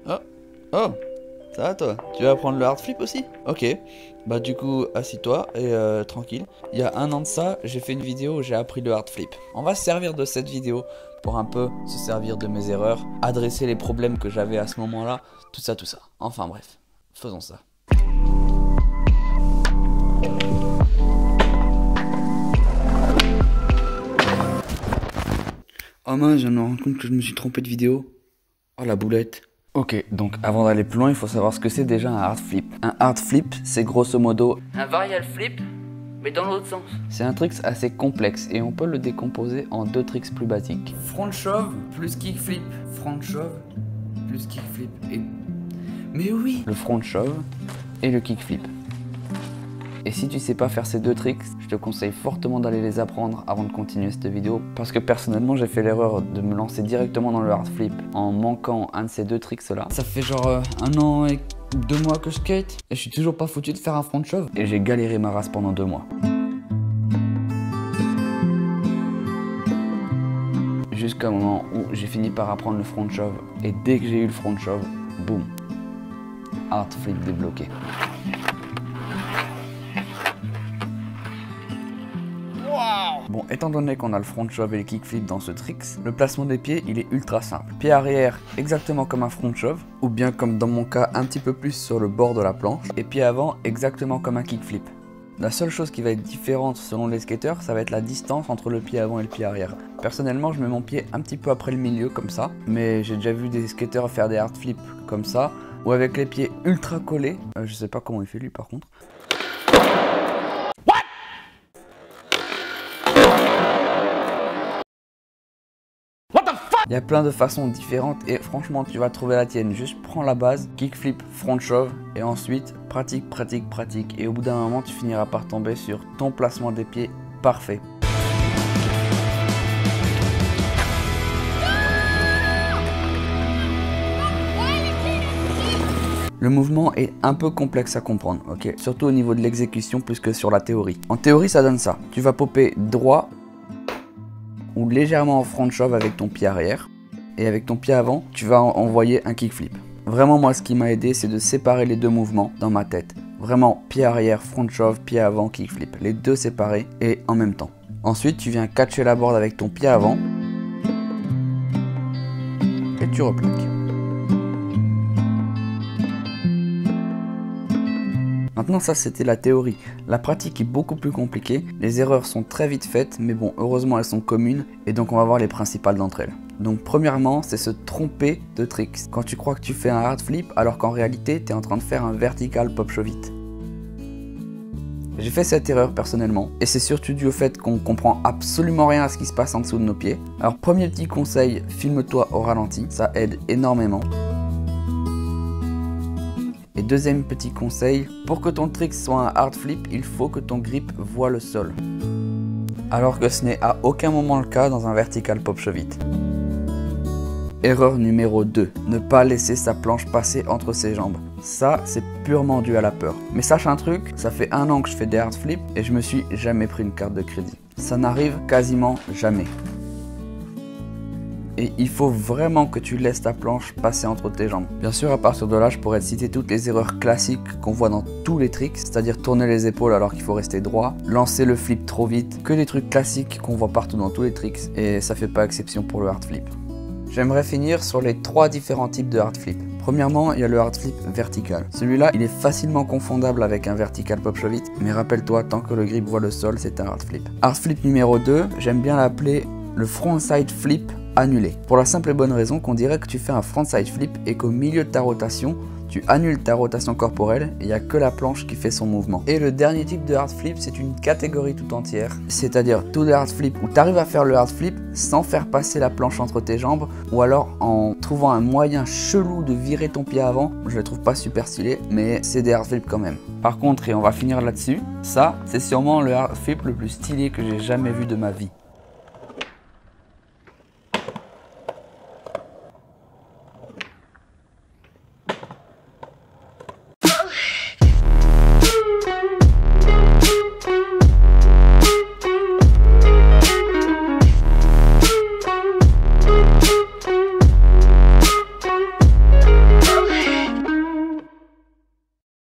Oh, oh, ça va toi? Tu vas apprendre le hard flip aussi? Ok, bah du coup, assis-toi et tranquille. Il y a un an de ça, j'ai fait une vidéo où j'ai appris le hard flip. On va se servir de cette vidéo pour un peu se servir de mes erreurs, adresser les problèmes que j'avais à ce moment-là, tout ça, tout ça. Enfin bref, faisons ça. Oh mince, je viens de me rendre compte que je me suis trompé de vidéo. Oh la boulette. Ok, donc avant d'aller plus loin, il faut savoir ce que c'est déjà un hard flip. Un hard flip, c'est grosso modo un varial flip, mais dans l'autre sens. C'est un trick assez complexe et on peut le décomposer en deux tricks plus basiques. Front shove plus kick flip. Front shove plus kick flip. Et... Mais oui! Le front shove et le kick flip. Et si tu sais pas faire ces deux tricks, je te conseille fortement d'aller les apprendre avant de continuer cette vidéo. Parce que personnellement, j'ai fait l'erreur de me lancer directement dans le hard flip en manquant un de ces deux tricks là. Ça fait genre un an et 2 mois que je skate et je suis toujours pas foutu de faire un front shove. Et j'ai galéré ma race pendant 2 mois. Jusqu'à un moment où j'ai fini par apprendre le front shove. Et dès que j'ai eu le front shove, boum, hard flip débloqué. Bon, étant donné qu'on a le front shove et le kick flip dans ce tricks, le placement des pieds, il est ultra simple. Pied arrière, exactement comme un front shove, ou bien comme dans mon cas, un petit peu plus sur le bord de la planche, et pied avant, exactement comme un kick flip. La seule chose qui va être différente selon les skateurs, ça va être la distance entre le pied avant et le pied arrière. Personnellement, je mets mon pied un petit peu après le milieu, comme ça, mais j'ai déjà vu des skateurs faire des hard flips comme ça, ou avec les pieds ultra collés. Je sais pas comment il fait lui par contre. Il y a plein de façons différentes et franchement tu vas trouver la tienne. Juste prends la base, kickflip, front shove et ensuite pratique, pratique, pratique. Et au bout d'un moment tu finiras par tomber sur ton placement des pieds parfait. Le mouvement est un peu complexe à comprendre, ok? Surtout au niveau de l'exécution plus que sur la théorie. En théorie ça donne ça. Tu vas popper droit ou légèrement en front shove avec ton pied arrière et avec ton pied avant tu vas envoyer un kickflip. Vraiment moi ce qui m'a aidé c'est de séparer les deux mouvements dans ma tête. Vraiment pied arrière, front shove, pied avant, kickflip. Les deux séparés et en même temps. Ensuite tu viens catcher la board avec ton pied avant et tu replaques. Maintenant ça c'était la théorie, la pratique est beaucoup plus compliquée, les erreurs sont très vite faites mais bon heureusement elles sont communes et donc on va voir les principales d'entre elles. Donc premièrement c'est se tromper de tricks, quand tu crois que tu fais un hard flip alors qu'en réalité tu es en train de faire un vertical pop shove it. J'ai fait cette erreur personnellement et c'est surtout dû au fait qu'on comprend absolument rien à ce qui se passe en dessous de nos pieds. Alors premier petit conseil, filme-toi au ralenti, ça aide énormément. Et deuxième petit conseil, pour que ton trick soit un hard flip, il faut que ton grip voit le sol. Alors que ce n'est à aucun moment le cas dans un vertical pop shove it. Erreur numéro 2, ne pas laisser sa planche passer entre ses jambes. Ça, c'est purement dû à la peur. Mais sache un truc, ça fait 1 an que je fais des hard flips et je me suis jamais pris une carte de crédit. Ça n'arrive quasiment jamais. Et il faut vraiment que tu laisses ta planche passer entre tes jambes. Bien sûr, à partir de là, je pourrais te citer toutes les erreurs classiques qu'on voit dans tous les tricks, c'est-à-dire tourner les épaules alors qu'il faut rester droit, lancer le flip trop vite, que des trucs classiques qu'on voit partout dans tous les tricks, et ça fait pas exception pour le hard flip. J'aimerais finir sur les 3 différents types de hard flip. Premièrement, il y a le hard flip vertical. Celui-là, il est facilement confondable avec un vertical pop shove it, mais rappelle-toi, tant que le grip voit le sol, c'est un hard flip. Hard flip numéro 2, j'aime bien l'appeler le frontside flip annulé. Pour la simple et bonne raison qu'on dirait que tu fais un frontside flip et qu'au milieu de ta rotation, tu annules ta rotation corporelle et il n'y a que la planche qui fait son mouvement. Et le dernier type de hard flip, c'est une catégorie tout entière. C'est-à-dire tous les hard flips où tu arrives à faire le hard flip sans faire passer la planche entre tes jambes ou alors en trouvant un moyen chelou de virer ton pied avant. Je le trouve pas super stylé, mais c'est des hard flips quand même. Par contre, et on va finir là-dessus, ça, c'est sûrement le hard flip le plus stylé que j'ai jamais vu de ma vie.